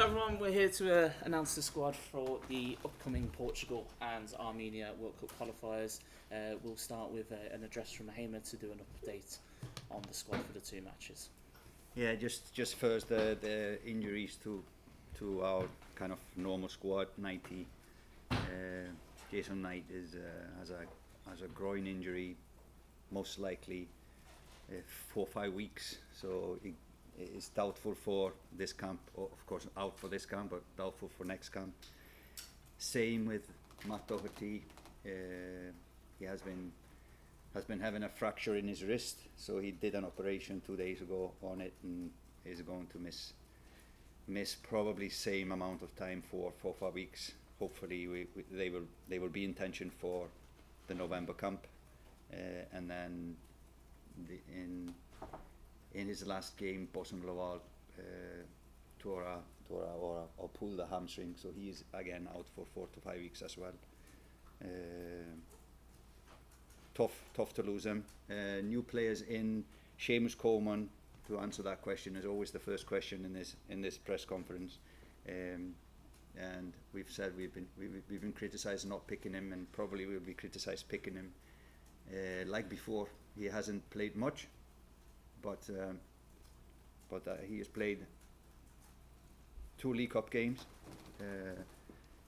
everyone, we're here to announce the squad for the upcoming Portugal and Armenia World Cup qualifiers. We'll start with an address from Heimir to do an update on the squad for the two matches. Yeah, just first the injuries to our kind of normal squad. 90, Jason Knight has a groin injury, most likely 4 or 5 weeks. So he is doubtful for this camp. Of course, out for this camp, but doubtful for next camp. Same with Matt Doherty. He has been having a fracture in his wrist, so he did an operation 2 days ago on it, and is going to miss probably same amount of time for 4 or 5 weeks. Hopefully, they will be in tension for the November camp, and then in his last game, Bosun Global tore or pulled the hamstring, so he is again out for 4 to 5 weeks as well. Tough to lose him. New players in. Seamus Coleman, to answer that question, is always the first question in this press conference. And we've said we've been criticised not picking him, and probably will be criticised picking him. Like before, he hasn't played much, but he has played 2 League Cup games.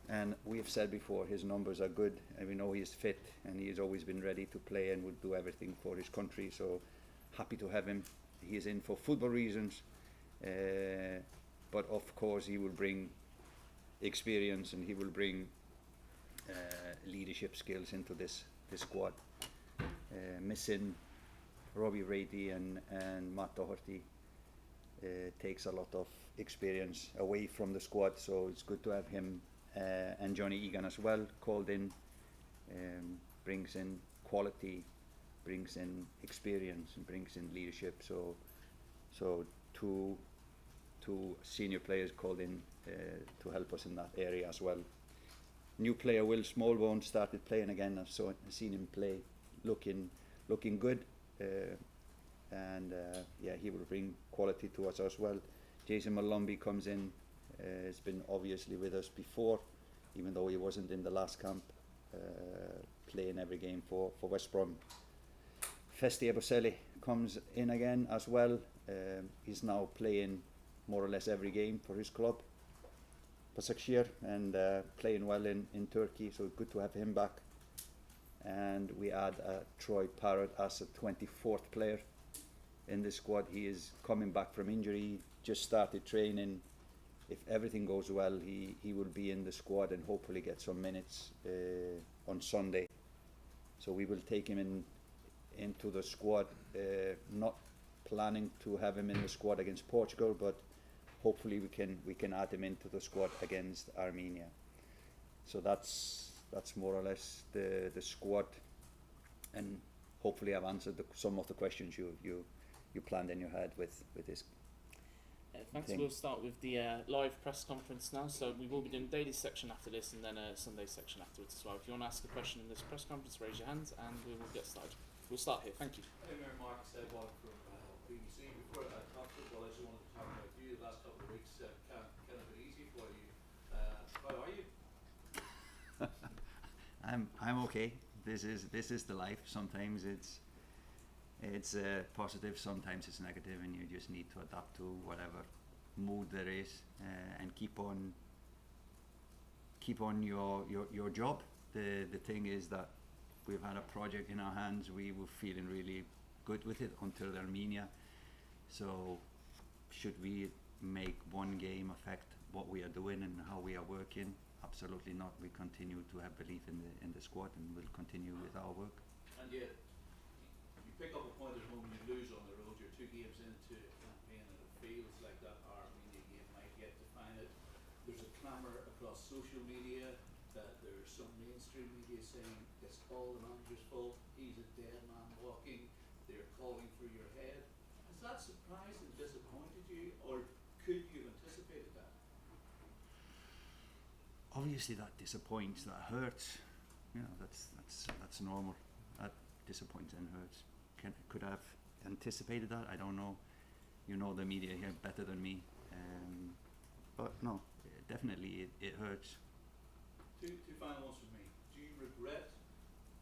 And we have said before, his numbers are good, and we know he is fit, and he has always been ready to play and would do everything for his country. So happy to have him. He is in for football reasons, but of course he will bring experience, and he will bring leadership skills into this squad. Missing Robbie Rady and Matt Doherty takes a lot of experience away from the squad, so it's good to have him. And Johnny Egan as well, called in, brings in quality, brings in experience, and brings in leadership. So two senior players called in to help us in that area as well. New player Will Smallbone started playing again. I've seen him play, looking good, and he will bring quality to us as well. Jason Malombi comes in. Has been obviously with us before, even though he wasn't in the last camp, playing every game for West Brom. Festi Aboselli comes in again as well. He's now playing more or less every game for his club, Başakşehir, and playing well in Turkey, so good to have him back. And we add Troy Parrott as a 24th player in the squad. He is coming back from injury, just started training. If everything goes well, he will be in the squad and hopefully get some minutes on Sunday. So we will take him into the squad, not planning to have him in the squad against Portugal, but hopefully we can add him into the squad against Armenia. So that's more or less the squad, and hopefully I've answered some of the questions you planned in your head with this. Thanks. We'll start with the live press conference now. So we will be doing a daily section after this, and then a Sunday section afterwards as well. If you want to ask a question in this press conference, raise your hands and we will get started. We'll start here. Thank you. Hey, Mayor Mark said one from BBC. Before I talk football, I just wanted to talk about you. The last couple of weeks kind of been easy for you. How are you? I'm okay. This is the life. Sometimes it's positive, sometimes it's negative, and you just need to adapt to whatever mood there is, and keep on your job. The thing is that we've had a project in our hands. We were feeling really good with it until Armenia. So should we make one game affect what we are doing and how we are working? Absolutely not. We continue to have belief in the squad, and we'll continue with our work. And yet, you pick up a point at home, you lose on the road. You're 2 games into a campaign, and it feels like that Armenia game might yet define it. There's a clamour across social media that there's some mainstream media saying it's all the manager's fault. He's a dead man walking. They're calling for your head. Has that surprised and disappointed you, or could you have anticipated that? Obviously, that disappoints. That hurts. You know, that's normal. That disappoints and hurts. Could I have anticipated that? I don't know. You know the media here better than me. But no, definitely it hurts. Two final ones from me. Do you regret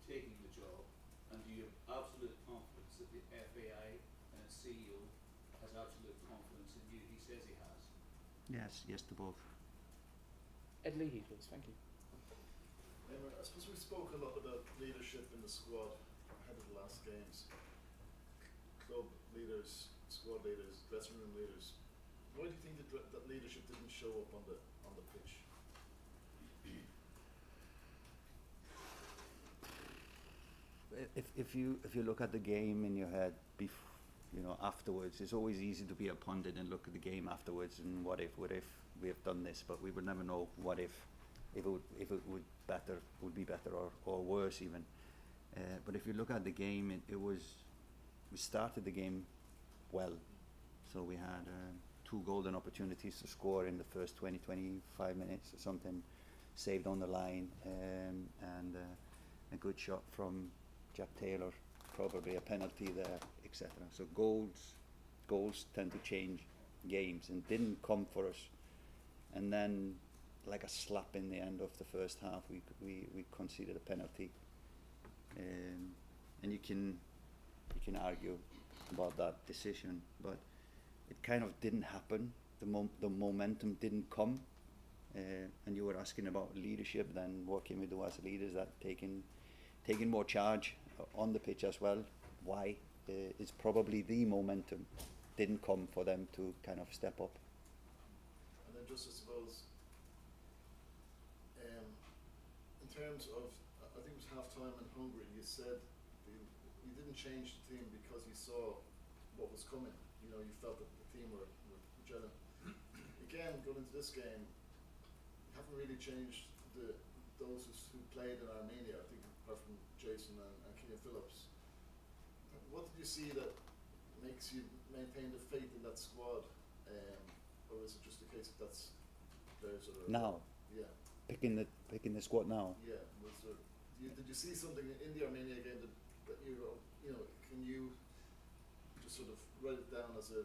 taking the job, and do you have absolute confidence that the FAI and its CEO has absolute confidence in you? He says he has. Yes to both. Ed Leahy, please. Thank you. Heimir, I suppose we spoke a lot about leadership in the squad ahead of the last games. Club leaders, squad leaders, dressing room leaders. Why do you think that leadership didn't show up on the pitch? If you look at the game in your head, afterwards, it's always easy to be a pundit and look at the game afterwards and what if we have done this, but we would never know what if it would be better or worse even. But if you look at the game, we started the game well, so we had 2 golden opportunities to score in the first 20-25 minutes or something, saved on the line, and a good shot from Jack Taylor, probably a penalty there, etc. So goals tend to change games, and didn't come for us. And then, like a slap in the end of the first half, we conceded a penalty, and you can argue about that decision, but it kind of didn't happen. The momentum didn't come, and you were asking about leadership. Then what can we do as leaders? That taking more charge on the pitch as well. Why? It's probably the momentum didn't come for them to kind of step up. And then just I suppose, in terms of, I think it was half time in Hungary, you said you didn't change the team because you saw what was coming. You felt that the team were gelling. Again, going into this game, you haven't really changed those who played in Armenia, I think, apart from Jason and Keane Phillips. What did you see that makes you maintain the faith in that squad, or is it just a case of that's players that are now? Yeah. Picking the squad now. Yeah. Did you see something in the Armenia game that can you just sort of write it down as a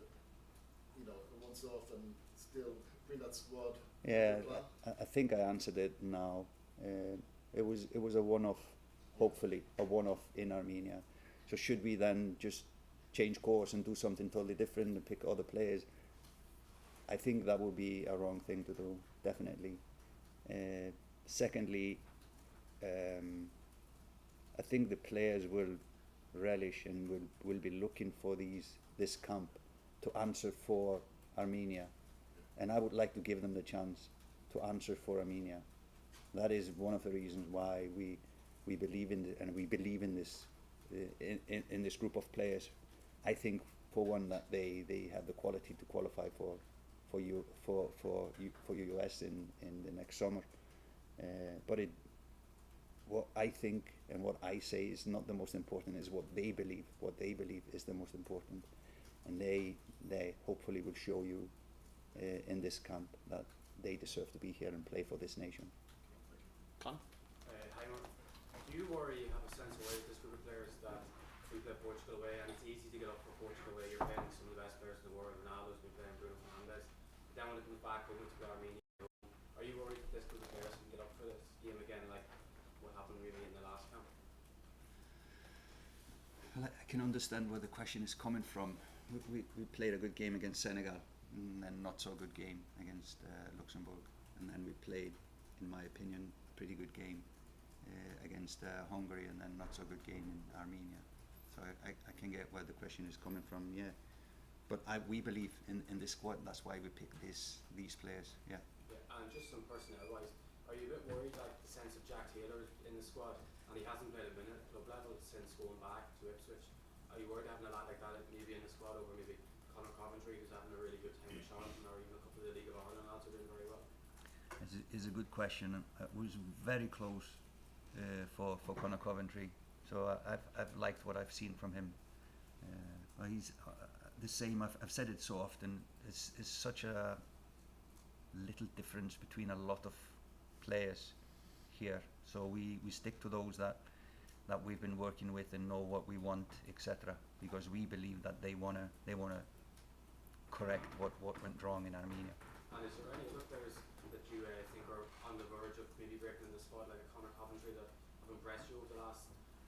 once off and still bring that squad? Yeah, I think I answered it now. It was a one-off, hopefully a one-off in Armenia. So should we then just change course and do something totally different and pick other players? I think that would be a wrong thing to do, definitely. Secondly, I think the players will relish and will be looking for this camp to answer for Armenia, and I would like to give them the chance to answer for Armenia. That is one of the reasons why we believe in this in this group of players. I think, for one, that they have the quality to qualify for US in the next summer. But what I think and what I say is not the most important. Is what they believe. What they believe is the most important, and they hopefully will show you in this camp that they deserve to be here and play for this nation. Con? Heimir, do you worry, have a sense away with this group of players that we play Portugal away, and it's easy to get up for Portugal away? You're playing some of the best players in the world. Ronaldo's been playing, Bruno Fernandes. Then when it comes back home to Armenia, are you worried that this group of players can get up for this game again, like what happened really in the last camp? Well, I can understand where the question is coming from. We played a good game against Senegal, and then not so good game against Luxembourg, and then we played, in my opinion, a pretty good game against Hungary, and then not so good game in Armenia. So I can get where the question is coming from, yeah. But we believe in this squad. That's why we picked these players, yeah. And just some personnel-wise, are you a bit worried, like the sense of Jack Taylor in the squad, and he hasn't played a minute at club level since going back to Ipswich? Are you worried having a lad like that maybe in the squad over maybe Conor Coventry, who's having a really good time with Charlton, or even a couple of the League of Ireland lads are doing very well? It's a good question. It was very close for Conor Coventry, so I've liked what I've seen from him. He's the same. I've said it so often. It's such a little difference between a lot of players here. So we stick to those that we've been working with and know what we want, etc. Because we believe that they wanna correct what went wrong in Armenia. And is there any other players that you think are on the verge of maybe breaking in the squad, like a Conor Coventry, that have impressed you over the last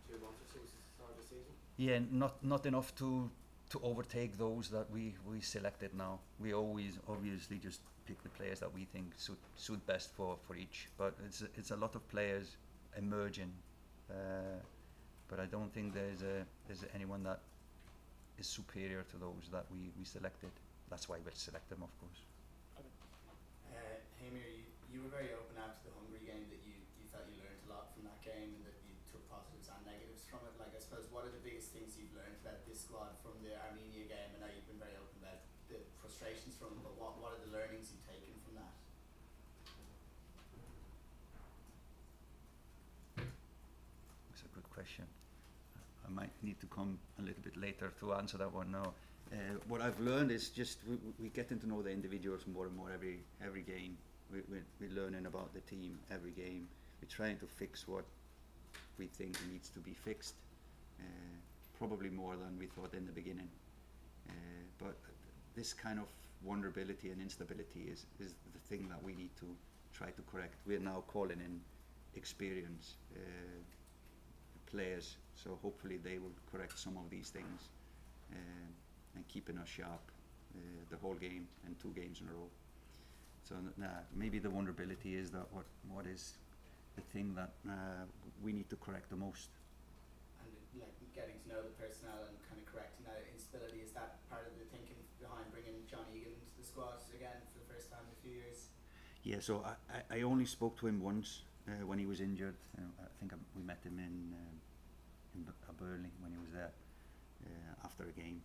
2 months or so since the start of the season? Yeah, not enough to overtake those that we selected now. We always obviously just pick the players that we think suit best for each. But it's a lot of players emerging, but I don't think there's anyone that is superior to those that we selected. That's why we'll select them, of course. Heimir, you were very open after the Hungary game that you felt you learned a lot from that game and that you took positives and negatives from it. Like, I suppose, what are the biggest things you've learned about this squad from the Armenia game? I know you've been very open about the frustrations from it, but what are the learnings you've taken from that? That's a good question. I might need to come a little bit later to answer that one now. What I've learned is just we getting to know the individuals more and more every game. We're learning about the team every game. We're trying to fix what we think needs to be fixed, probably more than we thought in the beginning. But this kind of vulnerability and instability is the thing that we need to try to correct. We're now calling in experienced players, so hopefully they will correct some of these things and keeping us sharp the whole game and 2 games in a row. So maybe the vulnerability is that what is the thing that we need to correct the most. And like getting to know the personnel and kind of correcting that instability, is that part of the thinking behind bringing John Egan into the squad again for the first time in a few years? Yeah, so I only spoke to him once when he was injured. I think we met him in Burnley when he was there after a game.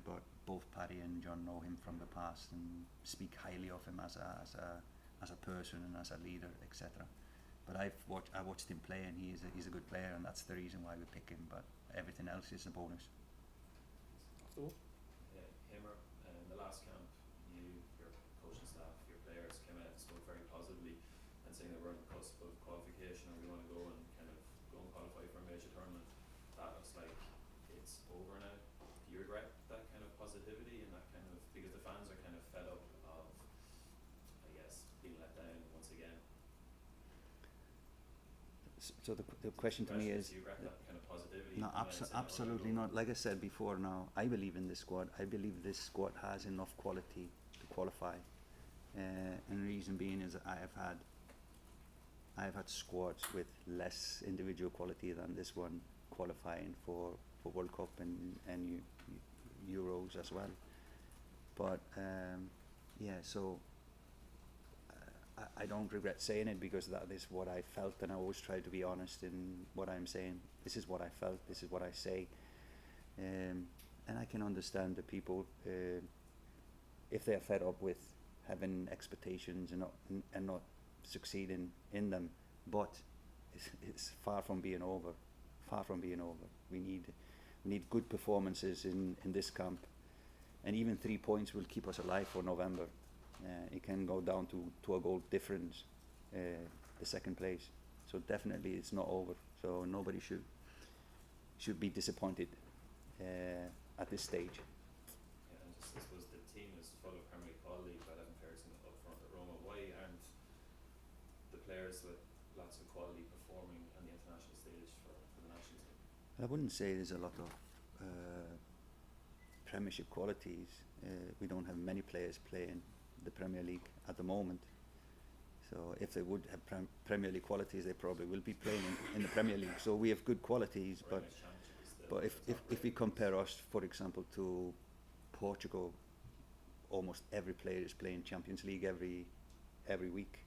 But both Paddy and John know him from the past and speak highly of him as a person and as a leader, etc. But I watched him play, and he's a good player, and that's the reason why we pick him. But everything else is a bonus. Heimir, in the last camp, you, your coaching staff, your players came out and spoke very positively and saying that we're on the cusp of qualification and we want to go and kind of go and qualify for a major tournament. That looks like it's over now. Do you regret that kind of positivity and that kind of, because the fans are kind of fed up of, I guess, being let down once again? So the question to me is, do you regret that kind of positivity? no, absolutely not. Like I said before, now I believe in this squad. I believe this squad has enough quality to qualify, and the reason being is I have had squads with less individual quality than this one qualifying for World Cup and Euros as well. But yeah, so I don't regret saying it, because that is what I felt, and I always try to be honest in what I'm saying. This is what I felt, this is what I say, and I can understand the people if they are fed up with having expectations and not succeeding in them. But it's far from being over. Far from being over. We need good performances in this camp, and even 3 points will keep us alive for November. It can go down to a goal difference, the second place. So definitely it's not over. So nobody should be disappointed at this stage. Yeah, and just I suppose the team is full of Premier League quality, but Evan Pearson up front at Roma. Why aren't the players with lots of quality performing on the international stage for the national team? I wouldn't say there's a lot of Premiership qualities. We don't have many players playing the Premier League at the moment. So if they would have Premier League qualities, they probably will be playing in the Premier League. So we have good qualities, but if we compare us, for example, to Portugal, almost every player is playing Champions League every week.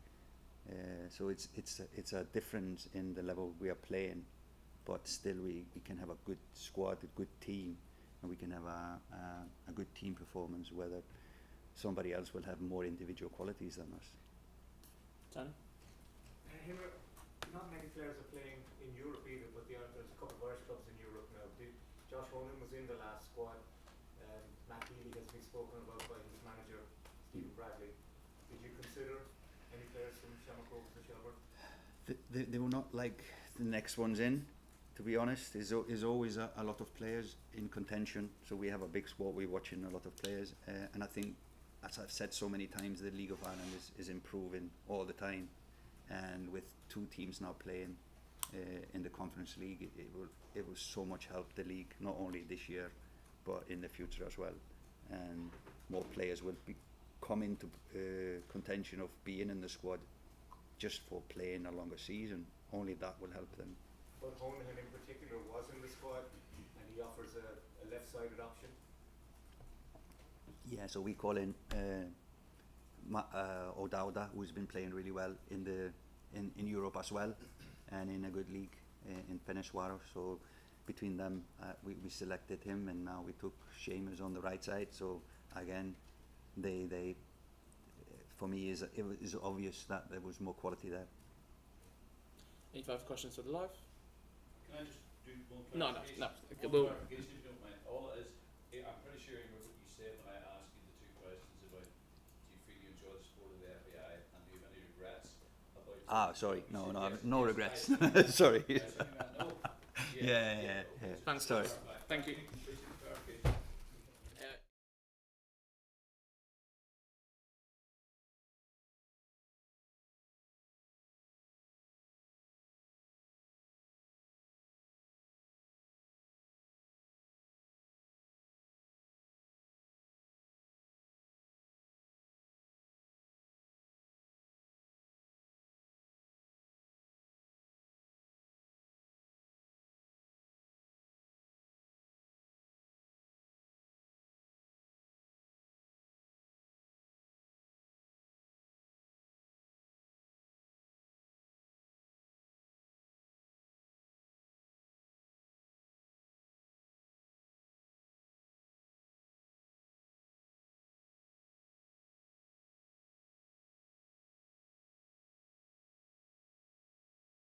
So it's a difference in the level we are playing, but still we can have a good squad, a good team, and we can have a good team performance, whether somebody else will have more individual qualities than us. Tony? Heimir, not many players are playing in Europe either, but there's a couple of Irish clubs in Europe now. Josh Honan was in the last squad. Matt Healy has been spoken about by his manager, Stephen Bradley. Did you consider any players from Shamrock Rovers or Shelbourne? They were not like the next ones in, to be honest. There's always a lot of players in contention, so we have a big squad. We're watching a lot of players, and I think as I've said so many times, the League of Ireland is improving all the time, and with 2 teams now playing in the Conference League, it will so much help the league, not only this year but in the future as well, and more players will come into contention of being in the squad just for playing a longer season. Only that will help them. But Honohan in particular was in the squad, and he offers a left-sided option. Yeah, so we call in O'Dowda, who's been playing really well in Europe as well, and in a good league in Peniswaro. So between them, we selected him, and now we took Seamus on the right side. So again, they for me it is obvious that there was more quality there. Any further questions for the live? Can I just do one No. clarification? Okay, One well, clarification, if you don't mind. All it is, I'm pretty sure you heard what you said when I asked you the 2 questions about do you feel you enjoy the sport of the FAI and do you have any regrets about Sorry, You no, said no, yes, no yes, regrets. I- Sorry. Yes, I mean, no. Yeah. Thanks, Sorry. guys. Thank you. Appreciate